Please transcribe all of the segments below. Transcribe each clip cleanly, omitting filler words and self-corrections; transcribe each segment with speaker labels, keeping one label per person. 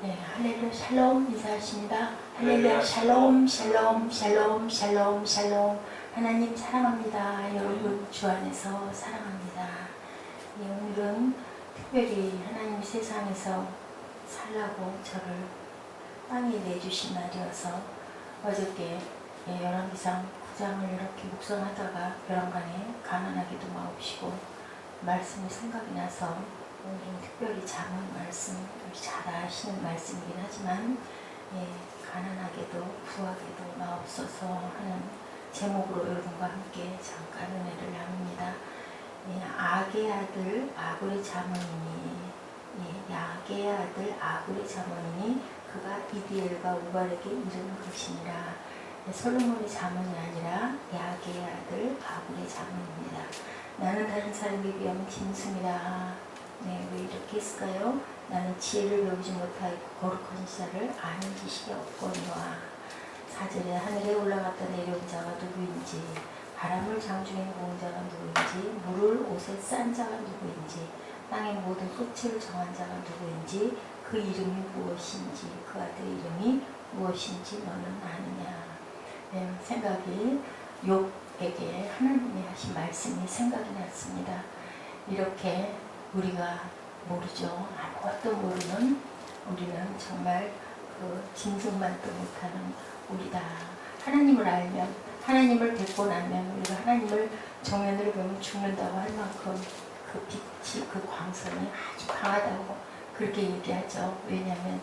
Speaker 1: 네, 할렐루야 샬롬 인사하십니다. 할렐루야 샬롬 샬롬 샬롬 샬롬 샬롬. 하나님 사랑합니다. 여러분 주 안에서 사랑합니다. 예, 오늘은 특별히 하나님 세상에서 살라고 저를 땅에 내주신 날이어서 어저께 열왕기상 9장을 이렇게 묵상하다가 벼랑간에 가난하게도 마옵시고 말씀이 생각이 나서 오늘은 특별히 잠언 말씀, 잘 아시는 말씀이긴 하지만 가난하게도 부하게도 마옵소서 하는 제목으로 여러분과 함께 잠깐 은혜를 나눕니다. 악의 아들 아굴의 잠언이니 야게의 아들 아굴의 잠언이니 그가 이디엘과 우발에게 이르는 것이니라. 솔로몬의 잠언이 아니라 야게의 아들 아굴의 잠언입니다. 나는 다른 사람에 비하면 짐승이라. 왜 이렇게 했을까요? 나는 지혜를 배우지 못하고 거룩한 시사를 아는 지식이 없거니와. 4절에 하늘에 올라갔다 내려온 자가 누구인지, 바람을 장중에 모은 자가 누구인지, 물을 옷에 싼 자가 누구인지, 땅의 모든 끝을 정한 자가 누구인지, 그 이름이 무엇인지, 그 아들의 이름이 무엇인지 너는 아느냐. 생각이 욥에게 하나님이 하신 말씀이 생각이 났습니다. 이렇게 우리가 모르죠. 아무것도 모르는 우리는 정말 그 짐승만도 못하는 우리다. 하나님을 알면, 하나님을 뵙고 나면 우리가 하나님을 정면으로 보면 죽는다고 할 만큼 그 빛이, 그 광선이 아주 강하다고 그렇게 얘기하죠. 왜냐하면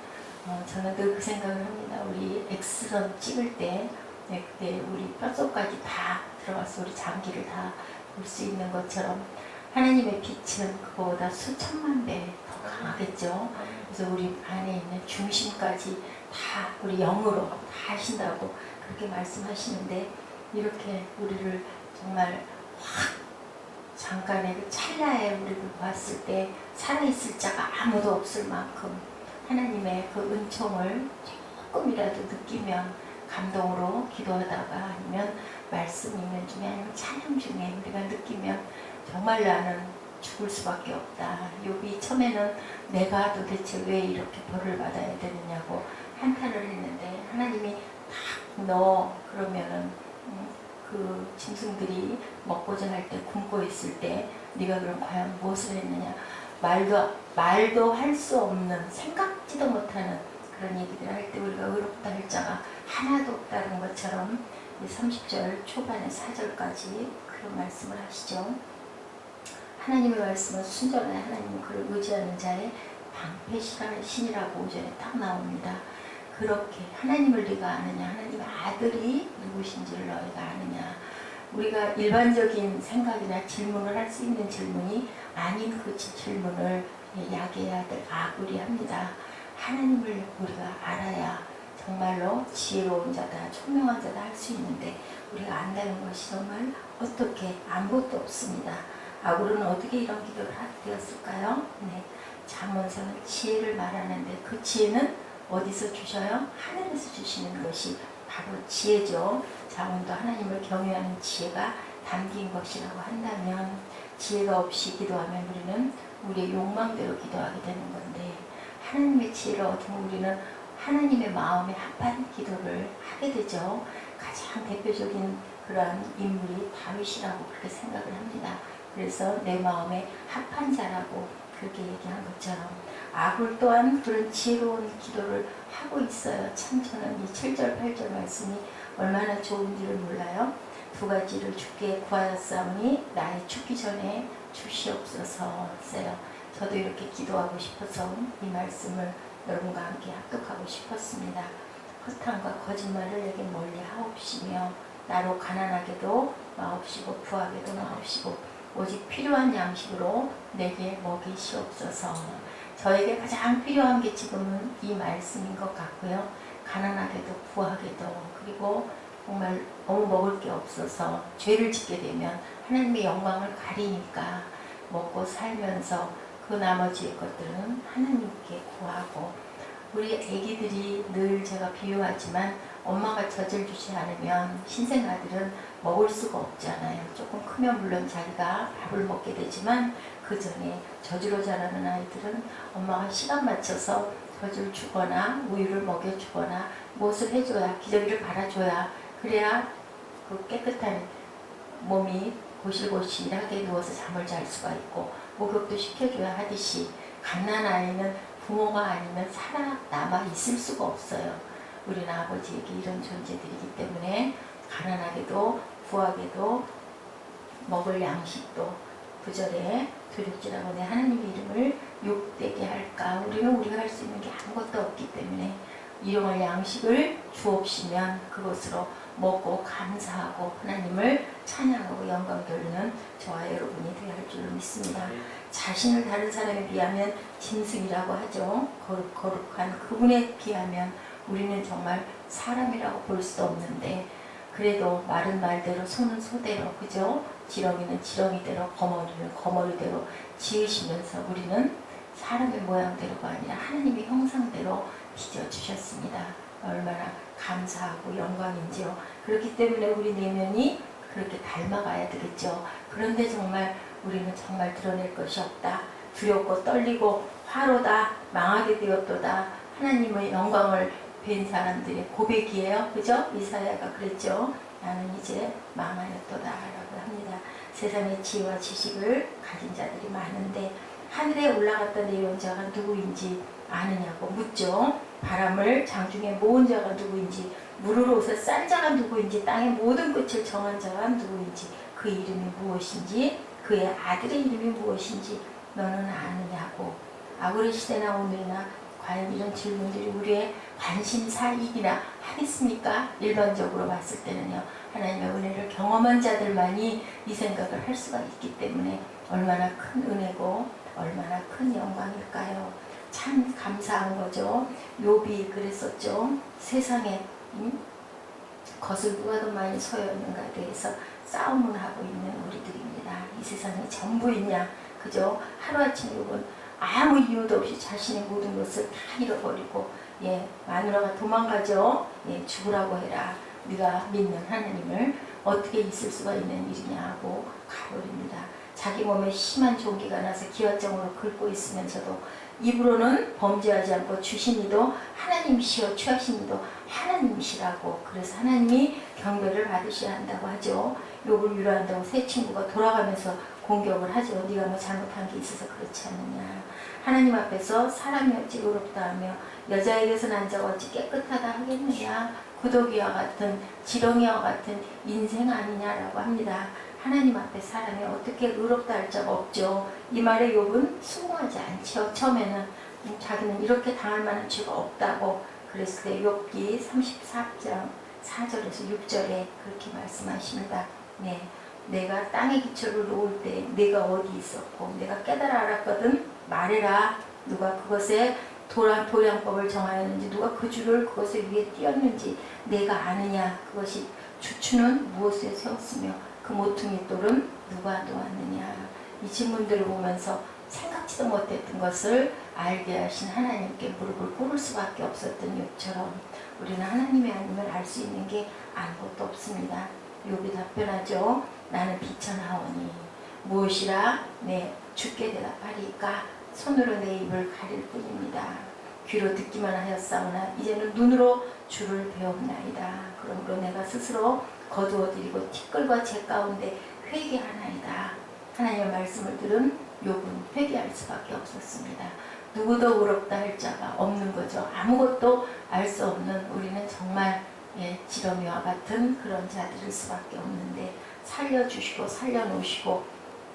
Speaker 1: 저는 늘 그 생각을 합니다. 우리 엑스선 찍을 때 그때 우리 뼛속까지 다 들어가서 우리 장기를 다 볼 수 있는 것처럼 하나님의 빛은 그거보다 수천만 배 더 강하겠죠. 그래서 우리 안에 있는 중심까지 다 우리 영으로 다 하신다고 그렇게 말씀하시는데, 이렇게 우리를 정말 확 잠깐의 그 찰나에 우리를 봤을 때 살아있을 자가 아무도 없을 만큼 하나님의 그 은총을 조금이라도 느끼면 감동으로 기도하다가 아니면 말씀 읽는 중에 아니면 찬양 중에 우리가 느끼면 정말 나는 죽을 수밖에 없다. 욥이 처음에는 내가 도대체 왜 이렇게 벌을 받아야 되느냐고 한탄을 했는데, 하나님이 딱 너 그러면은 그 짐승들이 먹고자 할 때 굶고 있을 때 네가 그럼 과연 무엇을 했느냐. 말도 할 수 없는, 생각지도 못하는 그런 얘기들을 할 때 우리가 의롭다 할 자가 하나도 없다는 것처럼 30절 초반에 4절까지 그런 말씀을 하시죠. 하나님의 말씀은 순전한 하나님 그를 의지하는 자의 방패신이라고 오전에 딱 나옵니다. 그렇게 하나님을 네가 아느냐, 하나님의 아들이 누구신지를 너희가 아느냐. 우리가 일반적인 생각이나 질문을 할 수 있는 질문이 아닌 그 질문을 야게의 아들 아굴이 합니다. 하나님을 우리가 알아야 정말로 지혜로운 자다, 총명한 자다 할 수 있는데 우리가 안다는 것이 정말 어떻게 아무것도 없습니다. 아굴은 어떻게 이런 기도를 하게 되었을까요? 잠언서는 지혜를 말하는데 그 지혜는 어디서 주셔요? 하늘에서 주시는 것이 바로 지혜죠. 잠언도 하나님을 경외하는 지혜가 담긴 것이라고 한다면, 지혜가 없이 기도하면 우리는 우리의 욕망대로 기도하게 되는 건데, 하나님의 지혜를 얻으면 우리는 하나님의 마음에 합한 기도를 하게 되죠. 가장 대표적인 그러한 인물이 다윗이라고 그렇게 생각을 합니다. 그래서 내 마음에 합한 자라고 그렇게 얘기한 것처럼 아굴 또한 그런 지혜로운 기도를 하고 있어요. 참 저는 이 7절 8절 말씀이 얼마나 좋은지를 몰라요. 두 가지를 주께 구하였사오니 나의 죽기 전에 주시옵소서 했어요. 저도 이렇게 기도하고 싶어서 이 말씀을 여러분과 함께 합독하고 싶었습니다. 허탄과 거짓말을 내게 멀리 하옵시며 나로 가난하게도 마옵시고 부하게도 마옵시고 오직 필요한 양식으로 내게 먹이시옵소서. 저에게 가장 필요한 게 지금은 이 말씀인 것 같고요. 가난하게도 부하게도, 그리고 정말 너무 먹을 게 없어서 죄를 짓게 되면 하나님의 영광을 가리니까 먹고 살면서 그 나머지 것들은 하나님께 구하고, 우리 아기들이 늘 제가 비유하지만 엄마가 젖을 주지 않으면 신생아들은 먹을 수가 없잖아요. 조금 크면 물론 자기가 밥을 먹게 되지만 그 전에 젖으로 자라는 아이들은 엄마가 시간 맞춰서 젖을 주거나 우유를 먹여주거나 무엇을 해줘야, 기저귀를 갈아줘야, 그래야 그 깨끗한 몸이 고실고실하게 누워서 잠을 잘 수가 있고, 목욕도 시켜줘야 하듯이 갓난아이는 부모가 아니면 살아남아 있을 수가 없어요. 우리는 아버지에게 이런 존재들이기 때문에 가난하게도 부하게도 먹을 양식도 구절에 도둑질하고 내 하나님의 이름을 욕되게 할까. 우리는 우리가 할 수 있는 게 아무것도 없기 때문에 일용할 양식을 주옵시면 그것으로 먹고 감사하고 하나님을 찬양하고 영광 돌리는 저와 여러분이 되어야 할 줄로 믿습니다. 자신을 다른 사람에 비하면 짐승이라고 하죠. 거룩한 그분에 비하면 우리는 정말 사람이라고 볼 수도 없는데, 그래도 말은 말대로 손은 소대로, 그죠? 지렁이는 지렁이대로, 거머리는 거머리대로 지으시면서 우리는 사람의 모양대로가 아니라 하나님의 형상대로 빚어주셨습니다. 얼마나 감사하고 영광인지요. 그렇기 때문에 우리 내면이 그렇게 닮아가야 되겠죠. 그런데 정말 우리는 정말 드러낼 것이 없다. 두렵고 떨리고 화로다. 망하게 되었도다. 하나님의 영광을 뵌 사람들의 고백이에요. 그죠? 이사야가 그랬죠. 나는 이제 망하였도다 라고 합니다. 세상의 지혜와 지식을 가진 자들이 많은데 하늘에 올라갔다 내려온 자가 누구인지 아느냐고 묻죠. 바람을 장중에 모은 자가 누구인지, 물을 옷에 싼 자가 누구인지, 땅의 모든 끝을 정한 자가 누구인지, 그 이름이 무엇인지, 그의 아들의 이름이 무엇인지 너는 아느냐고. 아구리 시대나 오늘이나 과연 이런 질문들이 우리의 관심사이기나 하겠습니까? 일반적으로 봤을 때는요. 하나님의 은혜를 경험한 자들만이 이 생각을 할 수가 있기 때문에 얼마나 큰 은혜고 얼마나 큰 영광일까요? 참 감사한 거죠. 욥이 그랬었죠. 세상에 것을 누가 더 많이 소유했는가에 대해서 싸움을 하고 있는 우리들입니다. 이 세상에 전부 있냐? 그죠? 하루아침에 욥은 아무 이유도 없이 자신의 모든 것을 다 잃어버리고, 마누라가 도망가죠. 죽으라고 해라. 네가 믿는 하나님을. 어떻게 있을 수가 있는 일이냐 하고 가버립니다. 자기 몸에 심한 종기가 나서 기와장으로 긁고 있으면서도 입으로는 범죄하지 않고 주신 이도 하나님이시여 취하신 이도 하나님이시라고, 그래서 하나님이 경배를 받으셔야 한다고 하죠. 욕을 위로한다고 새 친구가 돌아가면서 공격을 하죠. 네가 뭐 잘못한 게 있어서 그렇지 않느냐. 하나님 앞에서 사람이 어찌 의롭다 하며 여자에게서 난 자가 어찌 깨끗하다 하겠느냐. 구더기와 같은 지렁이와 같은 인생 아니냐라고 합니다. 하나님 앞에 사람이 어떻게 의롭다 할 자가 없죠. 이 말에 욥은 순응하지 않죠. 처음에는 자기는 이렇게 당할 만한 죄가 없다고 그랬을 때 욥기 34장 4절에서 6절에 그렇게 말씀하십니다. 내가 땅의 기초를 놓을 때 내가 어디 있었고 내가 깨달아 알았거든. 말해라. 누가 그것에 도량법을 정하였는지, 누가 그 줄을 그것에 위에 띄었는지 내가 아느냐. 그것이 주추는 무엇에 세웠으며 그 모퉁이 돌은 누가 놓았느냐. 이 질문들을 보면서 생각지도 못했던 것을 알게 하신 하나님께 무릎을 꿇을 수밖에 없었던 욥처럼 우리는 하나님의 아님을 알 수 있는 게 아무것도 없습니다. 욥이 답변하죠. 나는 비천하오니 무엇이라 내 주께 대답하리까. 손으로 내 입을 가릴 뿐입니다. 귀로 듣기만 하였사오나 이제는 눈으로 주를 배웠나이다. 그러므로 내가 스스로 거두어드리고 티끌과 재 가운데 회개하나이다. 하나님의 말씀을 들은 욥은 회개할 수밖에 없었습니다. 누구도 의롭다 할 자가 없는 거죠. 아무것도 알 수 없는 우리는 정말 지렁이와 같은 그런 자들일 수밖에 없는데, 살려주시고 살려놓으시고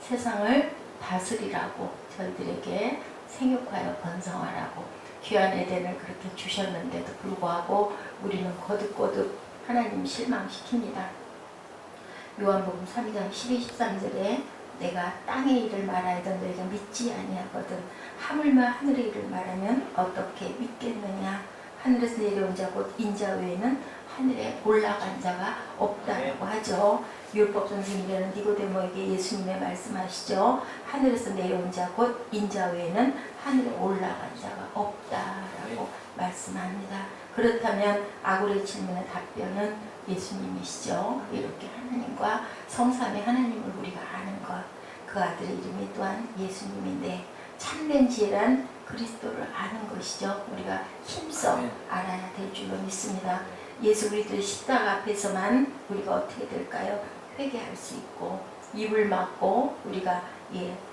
Speaker 1: 세상을 다스리라고 저희들에게 생육하여 번성하라고 귀한 에덴을 그렇게 주셨는데도 불구하고 우리는 거듭거듭 하나님 실망시킵니다. 요한복음 3장 12, 13절에 내가 땅의 일을 말하여도 너희가 믿지 아니하거든 하물며 하늘의 일을 말하면 어떻게 믿겠느냐. 하늘에서 내려온 자 곧 인자 외에는 하늘에 올라간 자가 없다라고 하죠. 율법 선생님이라는 니고데모에게 예수님의 말씀하시죠. 하늘에서 내려온 자 곧 인자 외에는 하늘에 올라간 자가 없다라고 말씀합니다. 그렇다면 아굴의 질문의 답변은 예수님이시죠. 이렇게 하나님과 성삼위 하나님을 우리가 아는 것, 그 아들의 이름이 또한 예수님인데, 참 참된 지혜란 그리스도를 아는 것이죠. 우리가 힘써 알아야 될 줄로 믿습니다. 예수 그리스도의 십자가 앞에서만 우리가 어떻게 될까요? 회개할 수 있고 입을 막고 우리가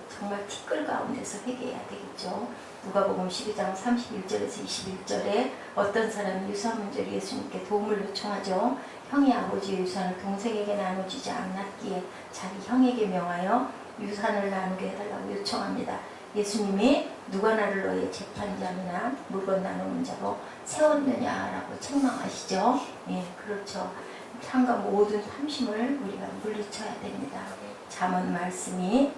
Speaker 1: 정말 티끌 가운데서 회개해야 되겠죠. 누가복음 12장 31절에서 21절에 어떤 사람이 유산 문제로 예수님께 도움을 요청하죠. 형이 아버지의 유산을 동생에게 나눠주지 않았기에 자기 형에게 명하여 유산을 나누게 해달라고 요청합니다. 예수님이 누가 나를 너의 재판장이나 물건 나누는 자로 세웠느냐라고 책망하시죠. 그렇죠. 참과 모든 탐심을 우리가 물리쳐야 됩니다. 잠언 말씀이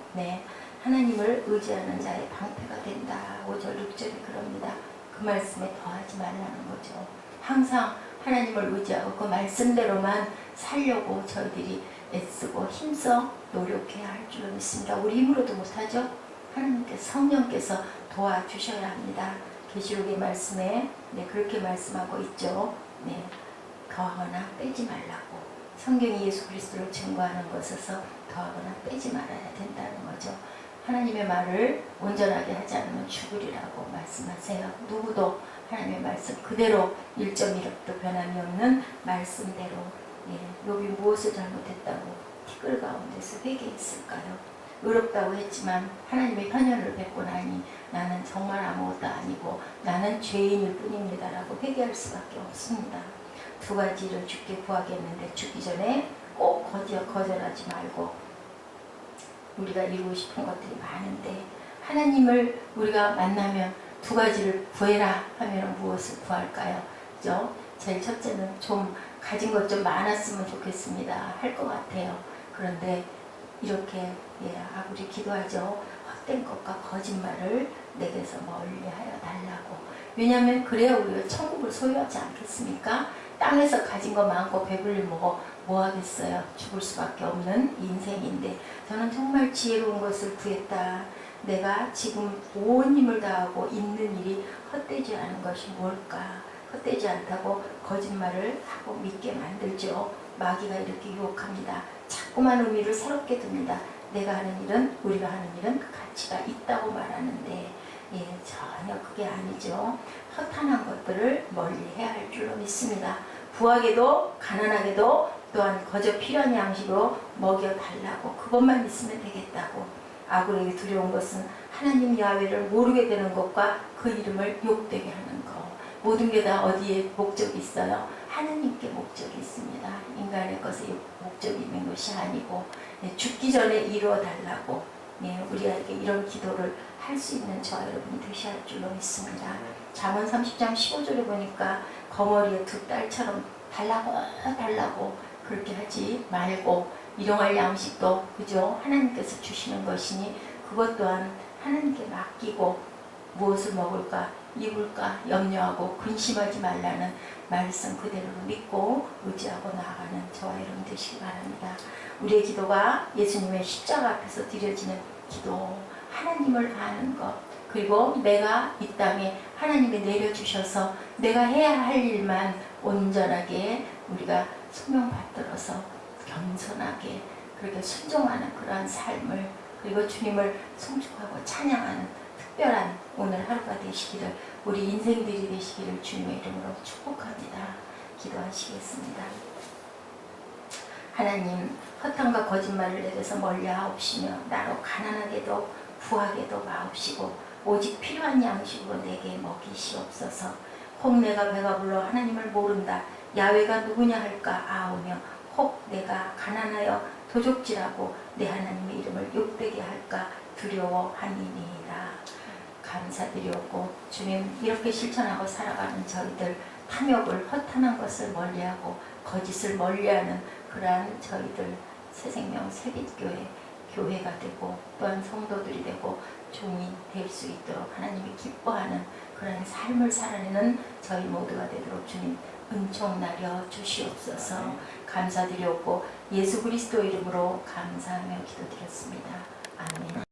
Speaker 1: 하나님을 의지하는 자의 방패가 된다. 5절 6절에 그럽니다. 그 말씀에 더하지 말라는 거죠. 항상 하나님을 의지하고 그 말씀대로만 살려고 저희들이 애쓰고 힘써 노력해야 할 줄로 믿습니다. 우리 힘으로도 못하죠. 하나님께서 성령께서 도와주셔야 합니다. 계시록의 말씀에 그렇게 말씀하고 있죠. 더하거나 빼지 말라고. 성경이 예수 그리스도를 증거하는 것에서 더하거나 빼지 말아야 된다는 거죠. 하나님의 말을 온전하게 하지 않으면 죽으리라고 말씀하세요. 누구도 하나님의 말씀 그대로 1.1획도 변함이 없는 말씀대로 욥이 무엇을 잘못했다고 티끌 가운데서 회개했을까요? 의롭다고 했지만 하나님의 편연을 뵙고 나니 나는 정말 아무것도 아니고 나는 죄인일 뿐입니다 라고 회개할 수밖에 없습니다. 두 가지를 주께 구하겠는데 죽기 전에 꼭 거절하지 말고 우리가 이루고 싶은 것들이 많은데 하나님을 우리가 만나면 두 가지를 구해라 하면 무엇을 구할까요? 그죠? 제일 첫째는 좀 가진 것 좀 많았으면 좋겠습니다 할 것 같아요. 그런데 이렇게 아구리 기도하죠. 헛된 것과 거짓말을 내게서 멀리하여 달라고. 왜냐하면 그래야 우리가 천국을 소유하지 않겠습니까? 땅에서 가진 거 많고 배불리 뭐 하겠어요. 죽을 수밖에 없는 인생인데 저는 정말 지혜로운 것을 구했다. 내가 지금 온 힘을 다하고 있는 일이 헛되지 않은 것이 뭘까? 헛되지 않다고 거짓말을 하고 믿게 만들죠. 마귀가 이렇게 유혹합니다. 자꾸만 의미를 새롭게 둡니다. 내가 하는 일은 우리가 하는 일은 그 가치가 있다고 말하는데 전혀 그게 아니죠. 허탄한 것들을 멀리해야 할 줄로 믿습니다. 부하게도 가난하게도 또한 거저 필요한 양식으로 먹여달라고 그것만 있으면 되겠다고. 아굴에게 두려운 것은 하나님 야훼를 모르게 되는 것과 그 이름을 욕되게 하는 것. 모든 게 다 어디에 목적이 있어요? 하나님께 목적이 있습니다. 인간의 것에 목적이 있는 것이 아니고 죽기 전에 이루어달라고 우리에게 이런 기도를 할 수 있는 저와 여러분이 되셔야 할 줄로 믿습니다. 잠언 30장 15절에 보니까 거머리에 두 딸처럼 달라고 그렇게 하지 말고 일용할 양식도 그죠? 하나님께서 주시는 것이니 그것 또한 하나님께 맡기고 무엇을 먹을까 입을까 염려하고 근심하지 말라는 말씀 그대로 믿고 의지하고 나아가는 저와 여러분 되시기 바랍니다. 우리의 기도가 예수님의 십자가 앞에서 드려지는 기도, 하나님을 아는 것, 그리고 내가 이 땅에 하나님이 내려주셔서 내가 해야 할 일만 온전하게 우리가 소명받들어서 겸손하게 그렇게 순종하는 그러한 삶을, 그리고 주님을 송축하고 찬양하는 특별한 오늘 하루가 되시기를, 우리 인생들이 되시기를 주님의 이름으로 축복합니다. 기도하시겠습니다. 하나님, 허탄과 거짓말을 내게서 멀리하옵시며 나로 가난하게도 부하게도 마옵시고 오직 필요한 양식으로 내게 먹이시옵소서. 혹 내가 배가 불러 하나님을 모른다 야훼가 누구냐 할까 아오며 혹 내가 가난하여 도적질하고 내 하나님의 이름을 욕되게 할까 두려워하니이다. 감사드리옵고 주님, 이렇게 실천하고 살아가는 저희들, 탐욕을 허탄한 것을 멀리하고 거짓을 멀리하는 그러한 저희들 새생명 새빛교회 교회가 되고 또한 성도들이 되고 종이 될 수 있도록 하나님이 기뻐하는 그런 삶을 살아내는 저희 모두가 되도록 주님 은총 나려 주시옵소서. 감사드리옵고 예수 그리스도 이름으로 감사하며 기도드렸습니다. 아멘.